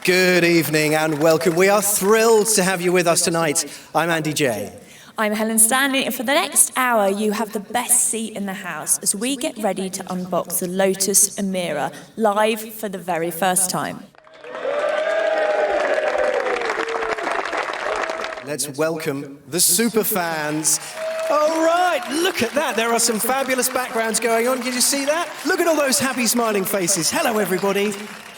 Good evening and welcome. We are thrilled to have you with us tonight. I'm Andy J. I'm Helen Stanley, and for the next hour, you have the best seat in the house as we get ready to unbox the Lotus Emira live for the very first time. Let's welcome the super fans. All right, look at that. There are some fabulous backgrounds going on. Did you see that? Look at all those happy, smiling faces. Hello, everybody.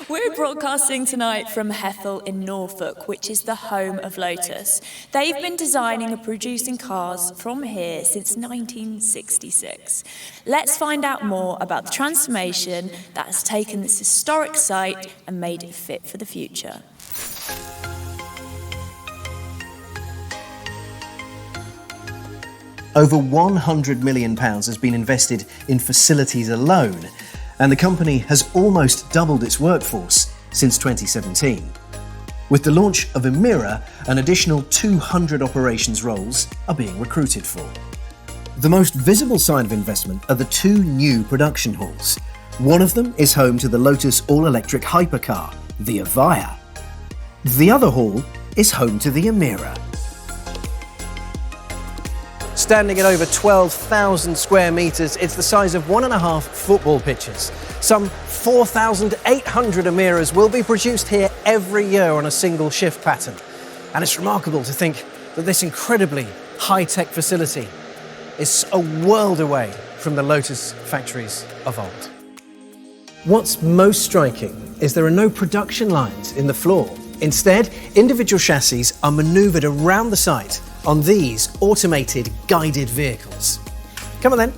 We're broadcasting tonight from Hethel in Norfolk, which is the home of Lotus. They've been designing and producing cars from here since 1966. Let's find out more about the transformation that has taken this historic site and made it fit for the future. Over £100 million has been invested in facilities alone, and the company has almost doubled its workforce since 2017. With the launch of Emira, an additional 200 operations roles are being recruited for. The most visible sign of investment are the two new production halls. One of them is home to the Lotus all-electric hypercar, the Evija. The other hall is home to the Emira. Standing at over 12,000 square metres, it's the size of 1.5 football pitches. Some 4,800 Emiras will be produced here every year on a single shift pattern. And it's remarkable to think that this incredibly high-tech facility is a world away from the Lotus factories of old. What's most striking is there are no production lines in the floor. Instead, individual chassis are manoeuvred around the site on these automated guided vehicles. Come on then.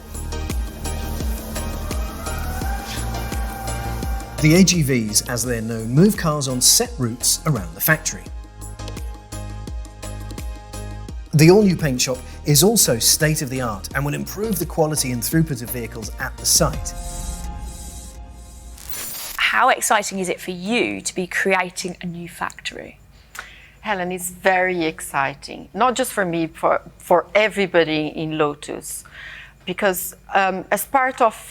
The AGVs, as they're known, move cars on set routes around the factory. The all-new paint shop is also state-of-the-art and will improve the quality and throughput of vehicles at the site. How exciting is it for you to be creating a new factory? Helen, it's very exciting, not just for me, for everybody in Lotus, because as part of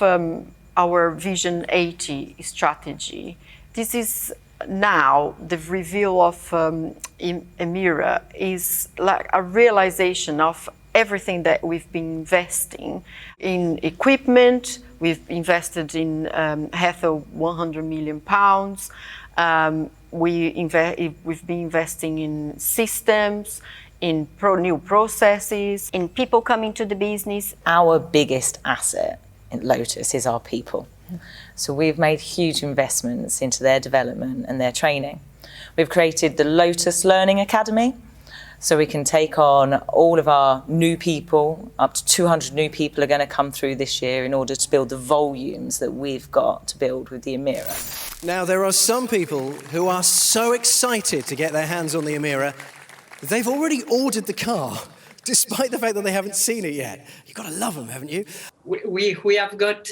our Vision 80 strategy, this is now the reveal of Emira is like a realization of everything that we've been investing in equipment. We've invested in Hethel £100 million. We've been investing in systems, in new processes, in people coming to the business. Our biggest asset in Lotus is our people. So we've made huge investments into their development and their training. We've created the Lotus Learning Academy, so we can take on all of our new people. Up to 200 new people are going to come through this year in order to build the volumes that we've got to build with the Emira. Now, there are some people who are so excited to get their hands on the Emira, they've already ordered the car, despite the fact that they haven't seen it yet. You've got to love them, haven't you? We have got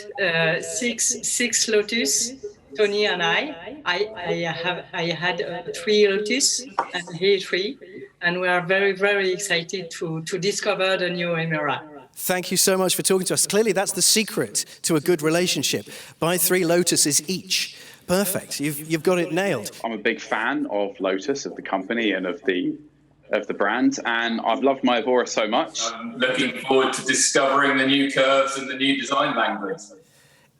six Lotus, Tony and I. I had 3 Lotus and he 3, and we are very, very excited to discover the new Emira. Thank you so much for talking to us. Clearly, that's the secret to a good relationship. Buy 3 Lotuses each. Perfect. You've got it nailed. I'm a big fan of Lotus, of the company and of the brand, and I've loved my Evija so much. I'm looking forward to discovering the new curves and the new design language.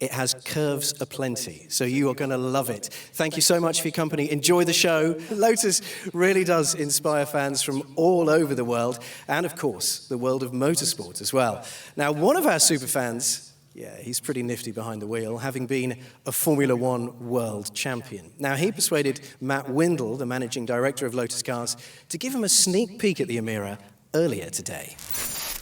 It has curves aplenty, so you are going to love it. Thank you so much for your company. Enjoy the show. Lotus really does inspire fans from all over the world, and of course, the world of motorsport as well. Now, one of our super fans, yeah, he's pretty nifty behind the wheel, having been a Formula One world champion. Now, he persuaded Matt Windle, the managing director of Lotus Cars, to give him a sneak peek at the Emira earlier today.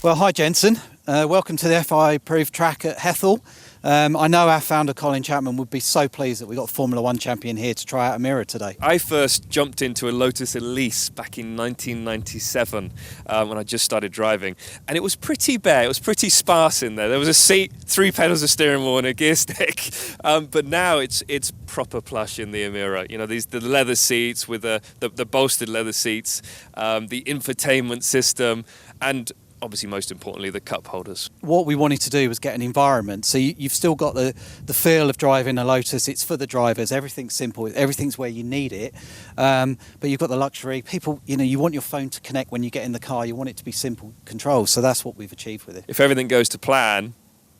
Well, hi, Jensen. Welcome to the FI-approved track at Hethel. I know our founder, Colin Chapman, would be so pleased that we got Formula One champion here to try out Emira today. I first jumped into a Lotus Elise back in 1997 when I just started driving. And it was pretty bare, it was pretty sparse in there. There was a seat, 3 pedals of steering wheel and a gear stick. But now it's proper plush in the Emira. You know, the leather seats with the bolstered leather seats, the infotainment system, and obviously most importantly the cup holders. What we wanted to do was get an environment. So you've still got the feel of driving a Lotus. It's for the drivers. Everything's simple. Everything's where you need it. But you've got the luxury. People, you want your phone to connect when you get in the car. You want it to be simple controls. So that's what we've achieved with it. If everything goes to plan,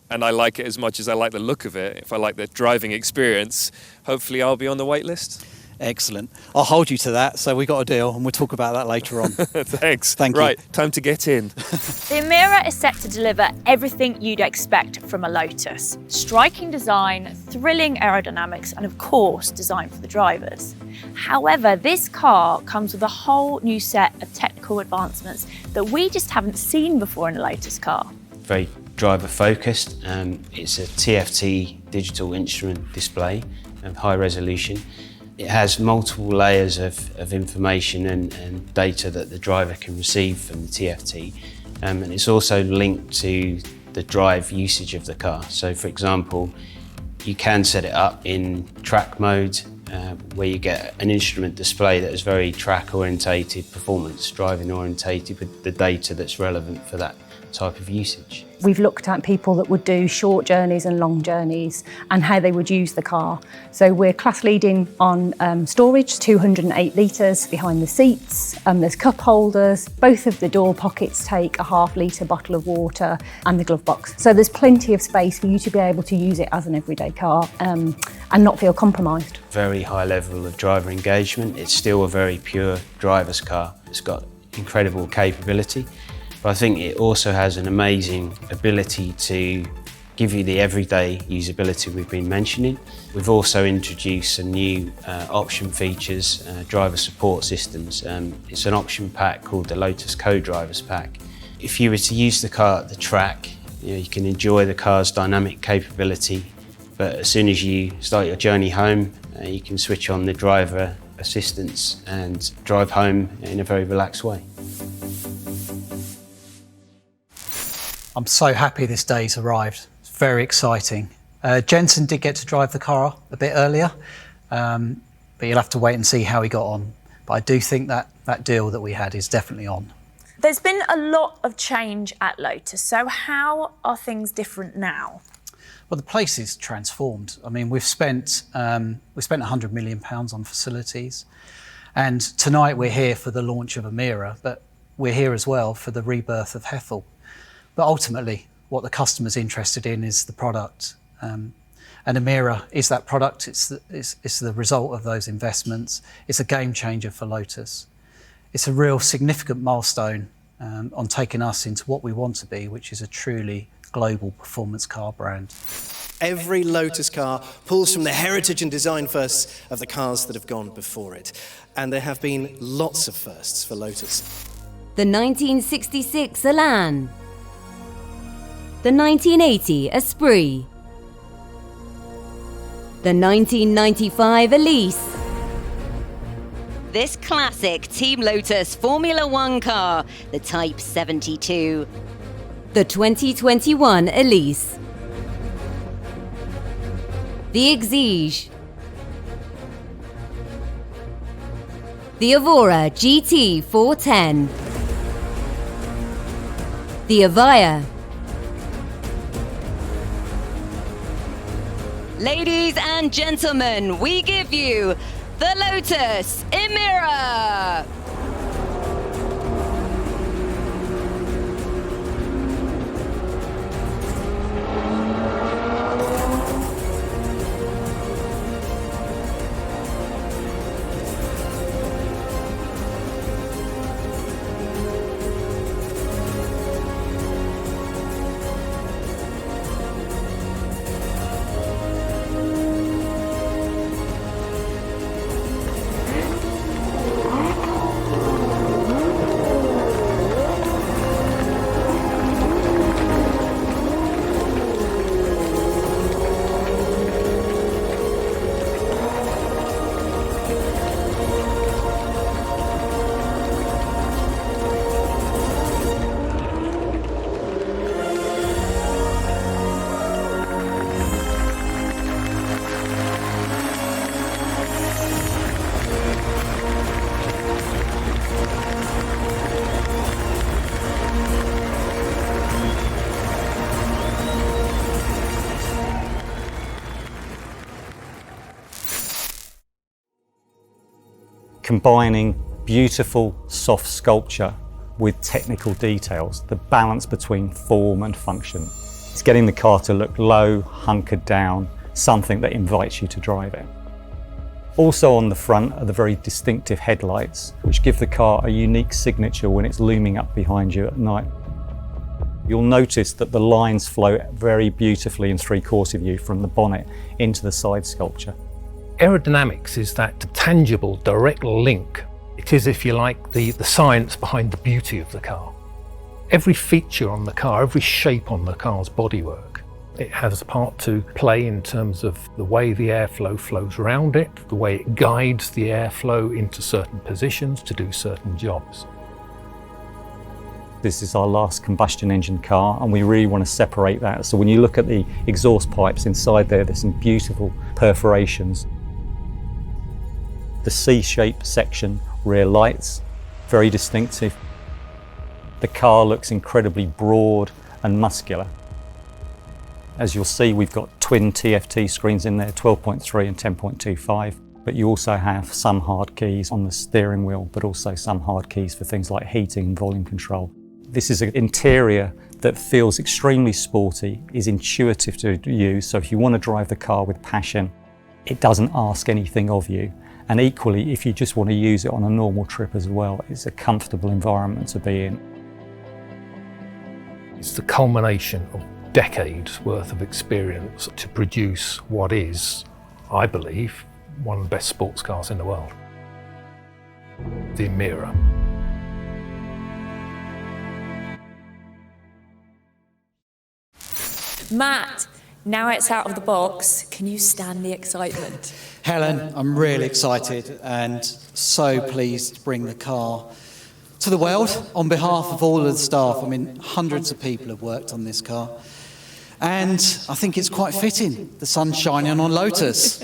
and I like it as much as I like the look of it, if I like the driving experience, hopefully I'll be on the wait list. Excellent. I'll hold you to that. So we got a deal, and we'll talk about that later on. Thanks. Thank you. Right, time to get in. The Emira is set to deliver everything you'd expect from a Lotus. Striking design, thrilling aerodynamics, and of course, design for the drivers. However, this car comes with a whole new set of technical advancements that we just haven't seen before in a Lotus car. Very driver focused. It's a TFT digital instrument display of high resolution. It has multiple layers of information and data that the driver can receive from the TFT. And it's also linked to the drive usage of the car. So for example, you can set it up in track mode, where you get an instrument display that is very track orientated, performance driving orientated with the data that's relevant for that type of usage. We've looked at people that would do short journeys and long journeys and how they would use the car. So we're class leading on storage, 208 litres behind the seats. There's cup holders. Both of the door pockets take a ½ litre bottle of water and the glove box. So there's plenty of space for you to be able to use it as an everyday car and not feel compromised. Very high level of driver engagement. It's still a very pure driver's car. It's got incredible capability. But I think it also has an amazing ability to give you the everyday usability we've been mentioning. We've also introduced some new option features, driver support systems. It's an option pack called the Lotus Co-Drivers Pack. If you were to use the car at the track, you can enjoy the car's dynamic capability, but as soon as you start your journey home, you can switch on the driver assistance and drive home in a very relaxed way. I'm so happy this day's arrived. It's very exciting. Jensen did get to drive the car a bit earlier, but you'll have to wait and see how he got on. But I do think that deal that we had is definitely on. There's been a lot of change at Lotus, so how are things different now? Well, the place is transformed. I mean, we've spent £100 million on facilities, and tonight we're here for the launch of Emira, but we're here as well for the rebirth of Hethel. But ultimately, what the customer's interested in is the product. And Emira is that product. It's the result of those investments. It's a game changer for Lotus. It's a real significant milestone on taking us into what we want to be, which is a truly global performance car brand. Every Lotus car pulls from the heritage and design firsts of the cars that have gone before it. And there have been lots of firsts for Lotus. The 1966 Elan. The 1980 Esprit, the 1995 Elise. This classic Team Lotus Formula One car, the Type 72. The 2021 Elise. The Exige. The Evora GT 410. The Avaya. Ladies and gentlemen, we give you the Lotus Emira. combining beautiful, soft sculpture with technical details, the balance between form and function. It's getting the car to look low, hunkered down, something that invites you to drive it. Also on the front are the very distinctive headlights, which give the car a unique signature when it's looming up behind you at night. You'll notice that the lines flow very beautifully in three-quarter view from the bonnet into the side sculpture. Aerodynamics is that tangible, direct link. It is, if you like, the science behind the beauty of the car. Every feature on the car, every shape on the car's bodywork, it has a part to play in terms of the way the airflow flows around it, the way it guides the airflow into certain positions to do certain jobs. This is our last combustion engine car, and we really want to separate that. So when you look at the exhaust pipes inside there's some beautiful perforations. The C-shaped section rear lights, very distinctive. The car looks incredibly broad and muscular. As you'll see, we've got twin TFT screens in there, 12.3 and 10.25, but you also have some hard keys on the steering wheel, but also some hard keys for things like heating and volume control. This is an interior that feels extremely sporty, is intuitive to use, so if you want to drive the car with passion, it doesn't ask anything of you. And equally, if you just want to use it on a normal trip as well, it's a comfortable environment to be in. It's the culmination of decades worth of experience to produce what is, I believe, one of the best sports cars in the world. The Emira. Matt, now it's out of the box, can you stand the excitement? Helen, I'm really excited and so pleased to bring the car to the world on behalf of all of the staff. I mean, hundreds of people have worked on this car. And I think it's quite fitting, the sun's shining on Lotus.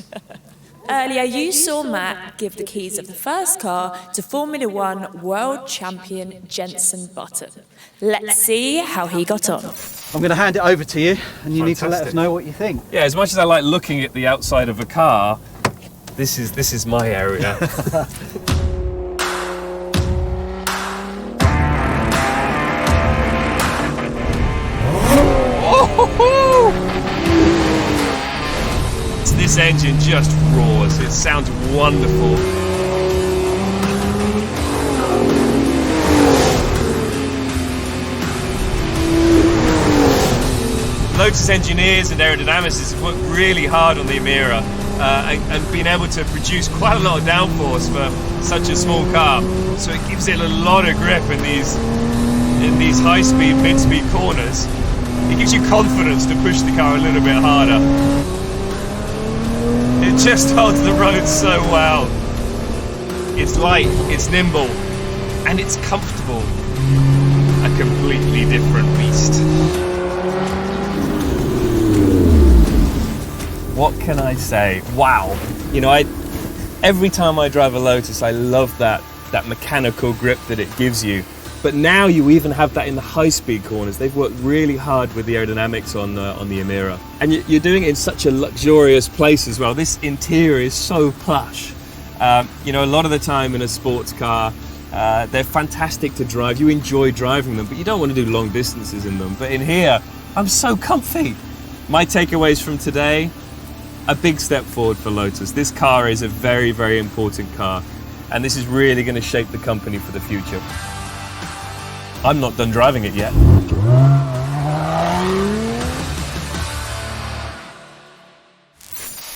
Earlier, you saw Matt give the keys of the first car to Formula One world champion Jensen Button. Let's see how he got on. I'm going to hand it over to you, and you need to let us know what you think. Yeah, as much as I like looking at the outside of a car, this is my area. This engine just roars. It sounds wonderful. Lotus engineers and aerodynamicists have worked really hard on the Emira and been able to produce quite a lot of downforce for such a small car. So it gives it a lot of grip in these high-speed, mid-speed corners. It gives you confidence to push the car a little bit harder. It just holds the road so well. It's light, it's nimble, and it's comfortable. A completely different beast. What can I say? Wow. You know, every time I drive a Lotus, I love that mechanical grip that it gives you. But now you even have that in the high-speed corners. They've worked really hard with the aerodynamics on the Emira. And you're doing it in such a luxurious place as well. This interior is so plush. You know, a lot of the time in a sports car, they're fantastic to drive. You enjoy driving them, but you don't want to do long distances in them. But in here, I'm so comfy. My takeaways from today, a big step forward for Lotus. This car is a very, very important car. And this is really going to shape the company for the future. I'm not done driving it yet.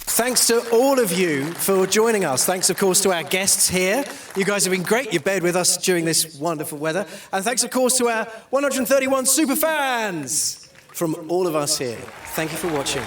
Thanks to all of you for joining us. Thanks, of course, to our guests here. You guys have been great. You've bared with us during this wonderful weather. And thanks, of course, to our 131 super fans from all of us here. Thank you for watching.